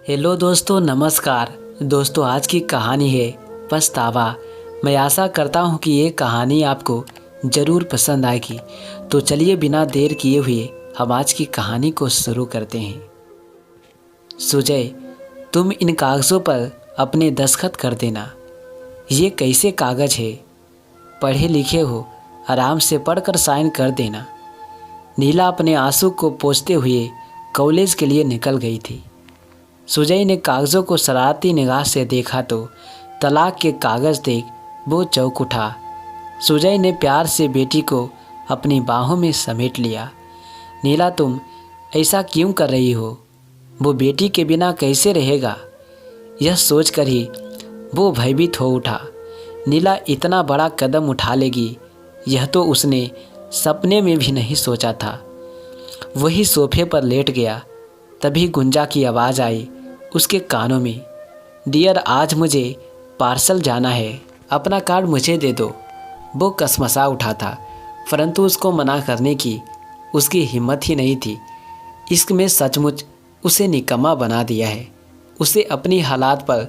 Hello दोस्तों, नमस्कार। दोस्तों, आज की कहानी है पछतावा। मैं आशा करता हूँ कि ये कहानी आपको ज़रूर पसंद आएगी। तो चलिए बिना देर किए हुए हम आज की कहानी को शुरू करते हैं। सुजय, तुम इन कागज़ों पर अपने दस्तखत कर देना। ये कैसे कागज़ है? पढ़े लिखे हो, आराम से पढ़कर साइन कर देना। नीला अपने आंसू को पोंछते हुए कॉलेज के लिए निकल गई थी। सुजय ने कागज़ों को शरारती निगाह से देखा तो तलाक के कागज़ देख वो चौंक उठा। सुजय ने प्यार से बेटी को अपनी बाहों में समेट लिया। नीला, तुम ऐसा क्यों कर रही हो? वो बेटी के बिना कैसे रहेगा? यह सोचकर ही वो भयभीत हो उठा। नीला इतना बड़ा कदम उठा लेगी, यह तो उसने सपने में भी नहीं सोचा था। वही सोफे पर लेट गया, तभी गुंजा की आवाज़ आई उसके कानों में। डियर, आज मुझे पार्सल जाना है, अपना कार्ड मुझे दे दो। वो कसमसा उठा था, परंतु उसको मना करने की उसकी हिम्मत ही नहीं थी। इश्क में सचमुच उसे निकम्मा बना दिया है। उसे अपनी हालात पर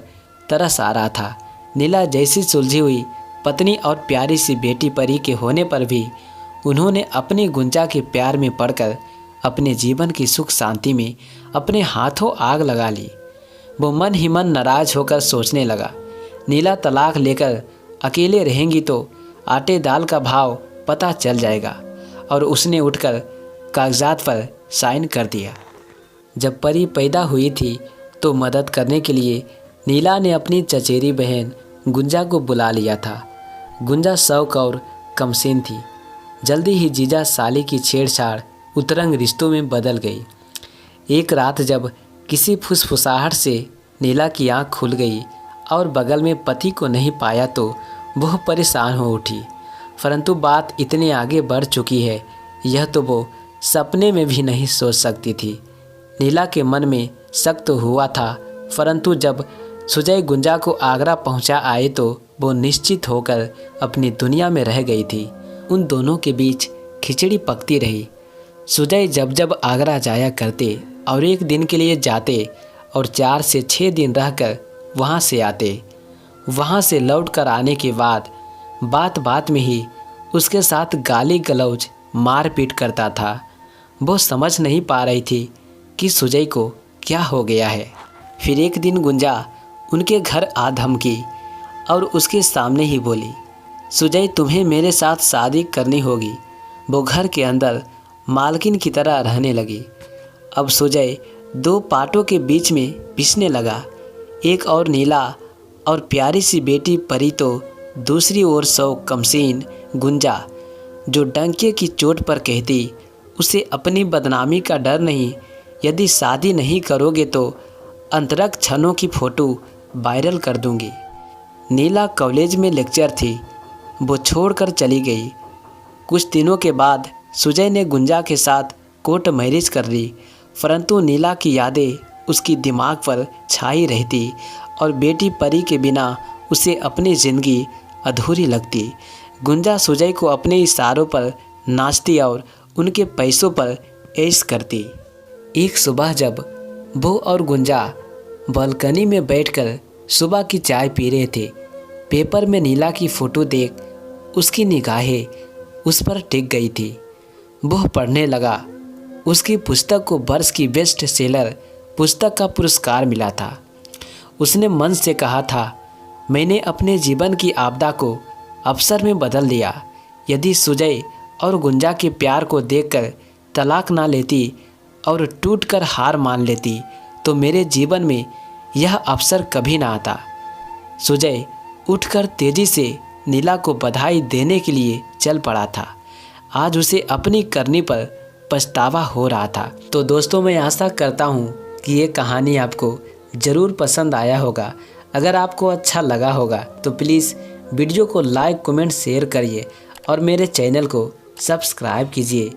तरस आ रहा था। नीला जैसी सुलझी हुई पत्नी और प्यारी सी बेटी परी के होने पर भी उन्होंने अपनी गुंजा के प्यार में पड़कर अपने जीवन की सुख शांति में अपने हाथों आग लगा ली। वो मन ही मन नाराज होकर सोचने लगा, नीला तलाक लेकर अकेले रहेंगी तो आटे दाल का भाव पता चल जाएगा। और उसने उठकर कागजात पर साइन कर दिया। जब परी पैदा हुई थी तो मदद करने के लिए नीला ने अपनी चचेरी बहन गुंजा को बुला लिया था। गुंजा शौक और कमसीन थी। जल्दी ही जीजा साली की छेड़छाड़ उतरंग रिश्तों में बदल गई। एक रात जब किसी फुसफुसाहट से नीला की आँख खुल गई और बगल में पति को नहीं पाया तो वह परेशान हो उठी। परंतु बात इतने आगे बढ़ चुकी है, यह तो वो सपने में भी नहीं सोच सकती थी। नीला के मन में शक तो हुआ था, परंतु जब सुजय गुंजा को आगरा पहुंचा आए तो वो निश्चित होकर अपनी दुनिया में रह गई थी। उन दोनों के बीच खिचड़ी पकती रही। सुजय जब जब आगरा जाया करते और एक दिन के लिए जाते और 4 से 6 दिन रहकर वहाँ से आते। वहाँ से लौट कर आने के बाद बात बात में ही उसके साथ गाली गलौज मारपीट करता था। वो समझ नहीं पा रही थी कि सुजय को क्या हो गया है। फिर एक दिन गुंजा उनके घर आ धमकी और उसके सामने ही बोली, सुजय, तुम्हें मेरे साथ शादी करनी होगी। वो घर के अंदर मालकिन की तरह रहने लगी। अब सुजय 2 पाटों के बीच में पिसने लगा। एक और नीला और प्यारी सी बेटी परी तो दूसरी ओर शौक कमसीन गुंजा, जो डंके की चोट पर कहती, उसे अपनी बदनामी का डर नहीं, यदि शादी नहीं करोगे तो अंतरंग क्षणों की फ़ोटो वायरल कर दूंगी। नीला कॉलेज में लेक्चर थी, वो छोड़कर चली गई। कुछ दिनों के बाद सुजय ने गुंजा के साथ कोर्ट मैरिज कर ली, परंतु नीला की यादें उसकी दिमाग पर छाई रहती और बेटी परी के बिना उसे अपनी ज़िंदगी अधूरी लगती। गुंजा सुजय को अपने इशारों पर नाचती और उनके पैसों पर ऐश करती। एक सुबह जब वो और गुंजा बालकनी में बैठकर सुबह की चाय पी रहे थे, पेपर में नीला की फ़ोटो देख उसकी निगाहें उस पर टिक गई थी। वह पढ़ने लगा। उसकी पुस्तक को वर्ष की बेस्ट सेलर पुस्तक का पुरस्कार मिला था। उसने मन से कहा था, मैंने अपने जीवन की आपदा को अवसर में बदल दिया। यदि सुजय और गुंजा के प्यार को देखकर तलाक ना लेती और टूटकर हार मान लेती तो मेरे जीवन में यह अवसर कभी ना आता। सुजय उठकर तेजी से नीला को बधाई देने के लिए चल पड़ा था। आज उसे अपनी करनी पर पछतावा हो रहा था। तो दोस्तों, मैं आशा करता हूँ कि ये कहानी आपको ज़रूर पसंद आया होगा। अगर आपको अच्छा लगा होगा तो प्लीज़ वीडियो को लाइक, कमेंट, शेयर करिए और मेरे चैनल को सब्सक्राइब कीजिए।